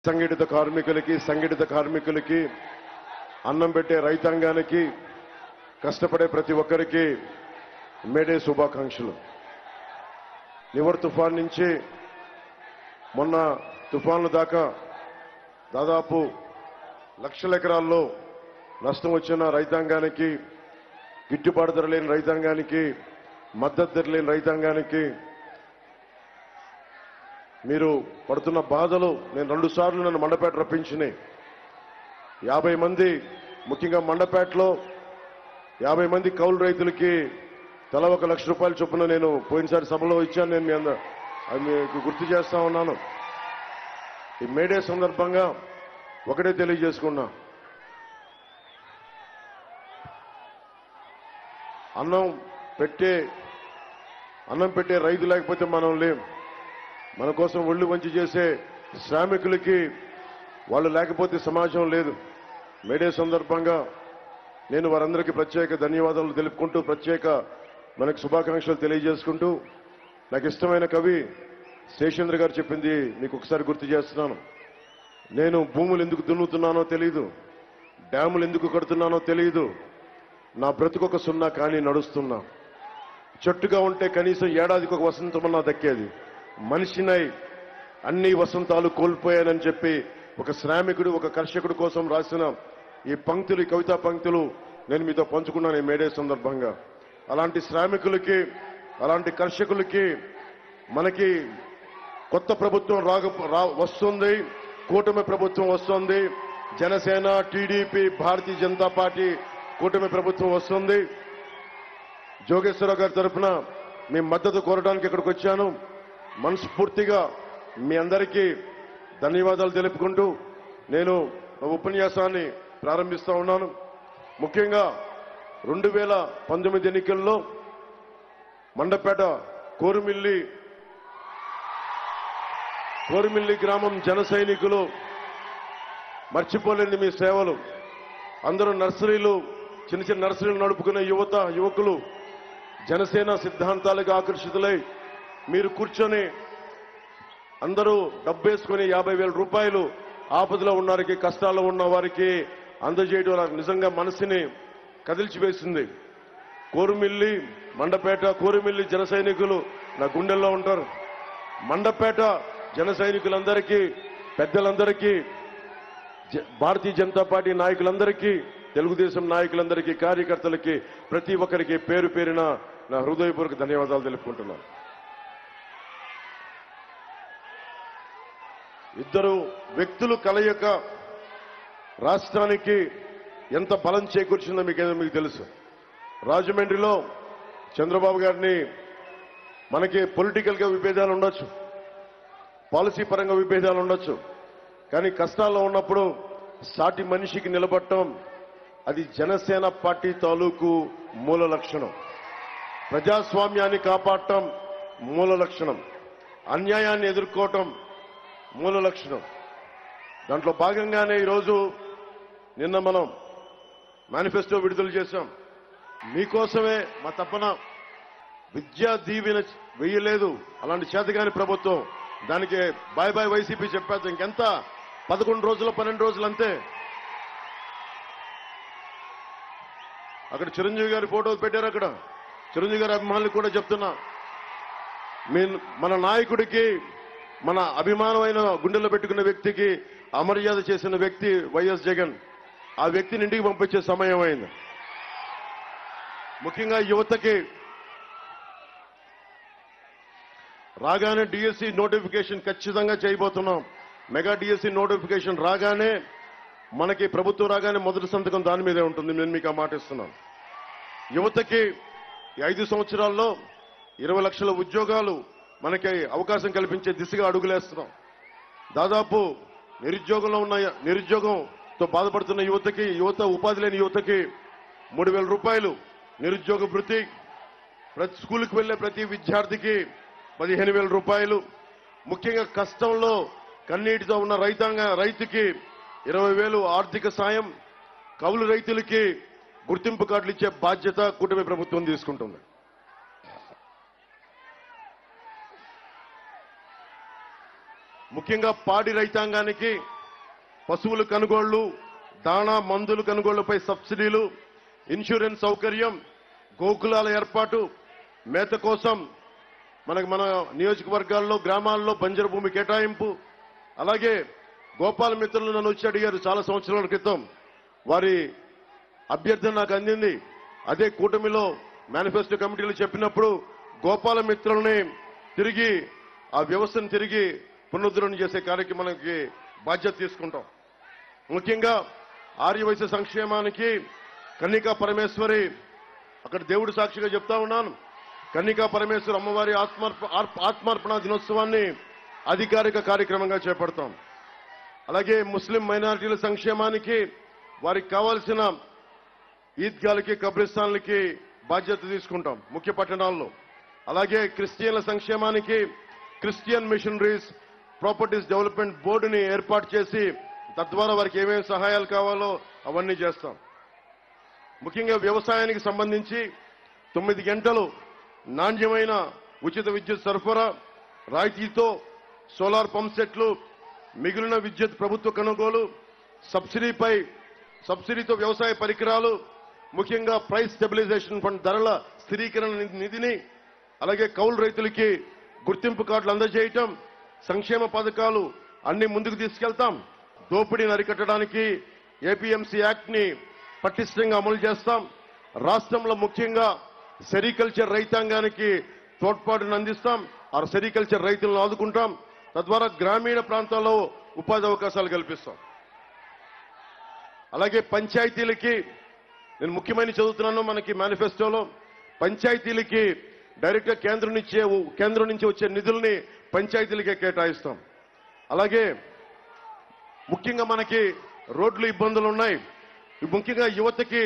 సంఘటిత కార్మికులకి అన్నం పెట్టే రైతాంగానికి కష్టపడే ప్రతి ఒక్కరికి మేడే శుభాకాంక్షలు. నివర్ తుఫాన్ నుంచి మొన్న తుఫాన్ల దాకా దాదాపు లక్షల ఎకరాల్లో నష్టం వచ్చిన రైతాంగానికి, గిట్టుబాటు ధర లేని రైతాంగానికి, మద్దతు ధర లేని రైతాంగానికి మీరు పడుతున్న బాధలు నేను 2 సార్లు నన్ను మండపేట రప్పించినాయి. 50 మంది, ముఖ్యంగా మండపేటలో 50 మంది కౌలు రైతులకి తలా 1 లక్ష రూపాయల చొప్పున నేను పోయినసారి సభలో ఇచ్చాను. నేను అది మీకు గుర్తు చేస్తా ఉన్నాను. ఈ మేడే సందర్భంగా ఒకటే తెలియజేసుకున్నా, అన్నం పెట్టే రైతు లేకపోతే మనం లేం. మన కోసం ఒళ్ళు వంచి చేసే శ్రామికులకి వాళ్ళు లేకపోతే సమాజం లేదు. మేడే సందర్భంగా నేను వారందరికీ ప్రత్యేక ధన్యవాదాలు తెలుపుకుంటూ, ప్రత్యేక మనకు శుభాకాంక్షలు తెలియజేసుకుంటూ, నాకు ఇష్టమైన కవి శేషేంద్ర గారు చెప్పింది మీకు ఒకసారి గుర్తు చేస్తున్నాను. నేను భూములు ఎందుకు దున్నుతున్నానో తెలియదు, డ్యాములు ఎందుకు కడుతున్నానో తెలియదు, నా బ్రతుకొక సున్నా కానీ నడుస్తున్నా. చెట్టుగా ఉంటే కనీసం ఏడాదికి ఒక వసంతమన్నా దక్కేది. మనిషినై అన్ని వసంతాలు కోల్పోయానని చెప్పి ఒక శ్రామికుడు, ఒక కర్షకుడు కోసం రాసిన ఈ పంక్తులు, ఈ కవితా పంక్తులు నేను మీతో పంచుకున్నాను ఈ మేడే సందర్భంగా. అలాంటి శ్రామికులకి, అలాంటి కర్షకులకి మనకి కొత్త ప్రభుత్వం వస్తుంది, కూటమి ప్రభుత్వం వస్తుంది. జనసేన, టీడీపీ, భారతీయ జనతా పార్టీ కూటమి ప్రభుత్వం వస్తుంది. జోగేశ్వరరావు గారి తరఫున మీ మద్దతు కోరడానికి ఇక్కడికి వచ్చాను. మనస్ఫూర్తిగా మీ అందరికీ ధన్యవాదాలు తెలుపుకుంటూ నేను ఉపన్యాసాన్ని ప్రారంభిస్తా ఉన్నాను. ముఖ్యంగా 2019 ఎన్నికల్లో మండపేట కోరుమిల్లి గ్రామం జన సైనికులు మర్చిపోలేని మీ సేవలు. అందరూ నర్సరీలు, చిన్న చిన్న నర్సరీలు నడుపుకునే యువకులు జనసేన సిద్ధాంతాలకు ఆకర్షితులై మీరు కూర్చొని అందరూ డబ్బేసుకుని 50,000 రూపాయలు ఆపదలో ఉన్న వారికి, కష్టాల్లో ఉన్న వారికి అందజేయడం నిజంగా మనసుని కదిల్చివేసింది. కోరుమిల్లి, మండపేట, కోరుమిల్లి జన సైనికులు నా గుండెల్లో ఉంటారు. మండపేట జన సైనికులందరికీ, పెద్దలందరికీ, భారతీయ జనతా పార్టీ నాయకులందరికీ, తెలుగుదేశం నాయకులందరికీ, కార్యకర్తలకి, ప్రతి ఒక్కరికి పేరు పేరున నా హృదయపూర్వక ధన్యవాదాలు తెలుపుకుంటున్నాను. ఇద్దరు వ్యక్తులు కలయిక రాష్ట్రానికి ఎంత బలం చేకూర్చిందో మీకు తెలుసు. రాజమండ్రిలో చంద్రబాబు గారిని మనకి పొలిటికల్ గా విభేదాలు ఉండొచ్చు, పాలసీ పరంగా విభేదాలు ఉండొచ్చు, కానీ కష్టాల్లో ఉన్నప్పుడు సాటి మనిషికి నిలబడటం అది జనసేన పార్టీ తాలూకు మూల లక్షణం. ప్రజాస్వామ్యాన్ని కాపాడటం మూల లక్షణం, అన్యాయాన్ని ఎదుర్కోవటం మూల లక్షణం. దాంట్లో భాగంగానే ఈరోజు నిన్న మనం మేనిఫెస్టో విడుదల చేశాం. మీకోసమే మా తపన. విద్యా దీవెన వెయ్యలేదు అలాంటి చేతగాని ప్రభుత్వం. దానికి బాయ్ బాయ్ వైసీపీ చెప్పారు. ఇంకెంత 11 రోజులు 12 రోజులు అంతే. అక్కడ చిరంజీవి గారి ఫోటో పెట్టారు. అక్కడ చిరంజీవి గారి అభిమానులకు కూడా చెప్తున్నా, మన నాయకుడికి, మన అభిమానమైన గుండెల్లో పెట్టుకున్న వ్యక్తికి అమర్యాద చేసిన వ్యక్తి వైఎస్ జగన్. ఆ వ్యక్తిని ఇంటికి పంపించే సమయం అయింది. ముఖ్యంగా యువతకి రాగానే డిఎస్సి నోటిఫికేషన్ ఖచ్చితంగా చేయబోతున్నాం. మెగా డిఎస్సి నోటిఫికేషన్ రాగానే, మనకి ప్రభుత్వం రాగానే మొదటి సంతకం దాని మీదే ఉంటుంది. నేను మీకు ఆ మాట ఇస్తున్నాను. యువతకి 5 సంవత్సరాల్లో 20 లక్షల ఉద్యోగాలు మనకి అవకాశం కల్పించే దిశగా అడుగులేస్తున్నాం. దాదాపు నిరుద్యోగంతో బాధపడుతున్న యువతకి, ఉపాధి లేని యువతకి 3,000 రూపాయలు నిరుద్యోగ భృతి, ప్రతి స్కూల్కి వెళ్లే ప్రతి విద్యార్థికి 15,000 రూపాయలు, ముఖ్యంగా కష్టంలో కన్నీటితో ఉన్న రైతుకి 20,000 ఆర్థిక సాయం, కౌలు రైతులకి గుర్తింపు కార్డులు ఇచ్చే బాధ్యత కూటమి ప్రభుత్వం తీసుకుంటుంది. ముఖ్యంగా పాడి రైతాంగానికి పశువుల కొనుగోళ్లు, దాణా మందుల కొనుగోళ్లపై సబ్సిడీలు, ఇన్సూరెన్స్ సౌకర్యం, గోకులాల ఏర్పాటు, మేత కోసం మన నియోజకవర్గాల్లో గ్రామాల్లో బంజరు భూమి కేటాయింపు. అలాగే గోపాల మిత్రులు నన్ను వచ్చి అడిగారు చాలా సంవత్సరాల క్రితం. వారి అభ్యర్థన నాకు అందింది. అదే కూటమిలో మేనిఫెస్టో కమిటీలు చెప్పినప్పుడు గోపాల మిత్రుల్ని తిరిగి ఆ వ్యవస్థను తిరిగి పునరుద్ధరణ చేసే కార్యక్రమానికి బాధ్యత తీసుకుంటాం. ముఖ్యంగా ఆర్యవైశ్య సంక్షేమానికి కన్నికా పరమేశ్వరి, అక్కడ దేవుడి సాక్షిగా చెప్తా ఉన్నాను, కన్నికా పరమేశ్వరి అమ్మవారి ఆత్మార్పణ దినోత్సవాన్ని అధికారిక కార్యక్రమంగా చేపడతాం. అలాగే ముస్లిం మైనారిటీల సంక్షేమానికి వారికి కావాల్సిన ఈద్గాలకి, కబ్రిస్తాన్లకి బాధ్యత తీసుకుంటాం ముఖ్య పట్టణాల్లో. అలాగే క్రిస్టియన్ల సంక్షేమానికి క్రిస్టియన్ మిషనరీస్ ప్రాపర్టీస్ డెవలప్మెంట్ బోర్డుని ఏర్పాటు చేసి తద్వారా వారికి ఏమేమి సహాయాలు కావాలో అవన్నీ చేస్తాం. ముఖ్యంగా వ్యవసాయానికి సంబంధించి 9 గంటలు నాణ్యమైన ఉచిత విద్యుత్ సరఫరా, రాయితీతో సోలార్ పంప్ సెట్లు, మిగిలిన విద్యుత్ ప్రభుత్వ కొనుగోలు, సబ్సిడీతో వ్యవసాయ పరికరాలు, ముఖ్యంగా ప్రైస్ స్టెబిలైజేషన్ ఫండ్ ధరల స్థిరీకరణ నిధిని, అలాగే కౌలు రైతులకి గుర్తింపు కార్డులు అందజేయటం, సంక్షేమ పథకాలు అన్ని ముందుకు తీసుకెళ్తాం. దోపిడీని అరికట్టడానికి ఏపీఎంసీ యాక్ట్ ని పటిష్టంగా అమలు చేస్తాం. రాష్ట్రంలో ముఖ్యంగా సెరికల్చర్ రైతాంగానికి తోడ్పాటును అందిస్తాం. ఆ సెరికల్చర్ రైతులను ఆదుకుంటాం. తద్వారా గ్రామీణ ప్రాంతాల్లో ఉపాధి అవకాశాలు కల్పిస్తాం. అలాగే పంచాయతీలకి నేను ముఖ్యమైన చదువుతున్నాను. మనకి మేనిఫెస్టోలో పంచాయతీలకి డైరెక్ట్ గా కేంద్రం నుంచి వచ్చే నిధుల్ని పంచాయతీలకే కేటాయిస్తాం. అలాగే ముఖ్యంగా మనకి రోడ్లు ఇబ్బందులు ఉన్నాయి. ముఖ్యంగా యువతకి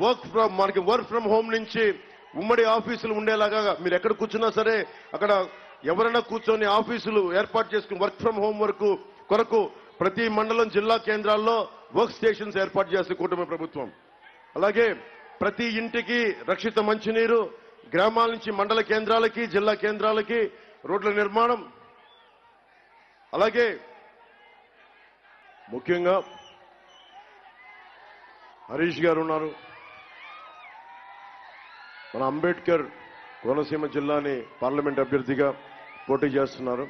వర్క్ ఫ్రమ్ హోమ్ నుంచి ఉమ్మడి ఆఫీసులు ఉండేలాగా మీరు ఎక్కడ కూర్చున్నా సరే అక్కడ ఎవరైనా కూర్చొని ఆఫీసులు ఏర్పాటు చేసుకుని వర్క్ ఫ్రమ్ హోమ్ కొరకు ప్రతి మండలం, జిల్లా కేంద్రాల్లో వర్క్ స్టేషన్స్ ఏర్పాటు చేసే కూటమి ప్రభుత్వం. అలాగే ప్రతి ఇంటికి రక్షిత మంచినీరు, గ్రామాల నుంచి మండల కేంద్రాలకి, జిల్లా కేంద్రాలకి రోడ్ల నిర్మాణం. అలాగే ముఖ్యంగా హరీష్ గారు ఉన్నారు. మన అంబేద్కర్ కోనసీమ జిల్లాని పార్లమెంట్ అభ్యర్థిగా పోటీ చేస్తున్నారు.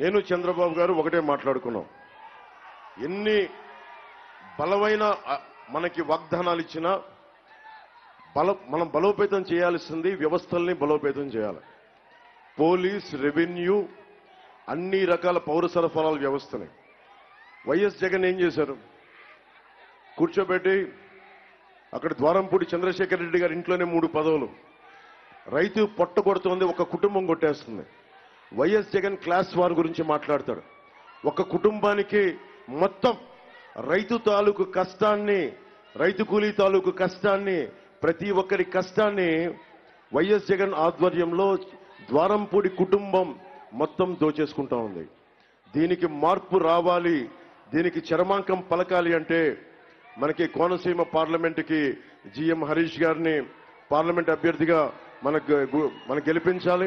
నేను చంద్రబాబు గారు ఒకటే మాట్లాడుకున్నాం. ఎన్ని బలమైన మనకి వాగ్దానాలు ఇచ్చినా మనం బలోపేతం చేయాల్సింది వ్యవస్థల్ని బలోపేతం చేయాలి. పోలీస్, రెవెన్యూ, అన్ని రకాల పౌర సరఫరాల వ్యవస్థని వైఎస్ జగన్ ఏం చేశారు? కూర్చోబెట్టి అక్కడ ద్వారంపూడి చంద్రశేఖర్ రెడ్డి గారి ఇంట్లోనే 3 పదవులు. రైతు పొట్ట కొడుతోంది, ఒక కుటుంబం కొట్టేస్తుంది. వైఎస్ జగన్ క్లాస్ వార్ గురించి మాట్లాడతాడు. ఒక కుటుంబానికి మొత్తం రైతు తాలూకు కష్టాన్ని, రైతు కూలీ తాలూకు కష్టాన్ని, ప్రతి ఒక్కరి కష్టాన్ని వైఎస్ జగన్ ఆధ్వర్యంలో ద్వారంపూడి కుటుంబం మొత్తం దోచేసుకుంటా ఉంది. దీనికి మార్పు రావాలి, దీనికి చరమాంకం పలకాలి అంటే మనకి కోనసీమ పార్లమెంటుకి జీఎం హరీష్ గారిని పార్లమెంట్ అభ్యర్థిగా మనకు గెలిపించాలి.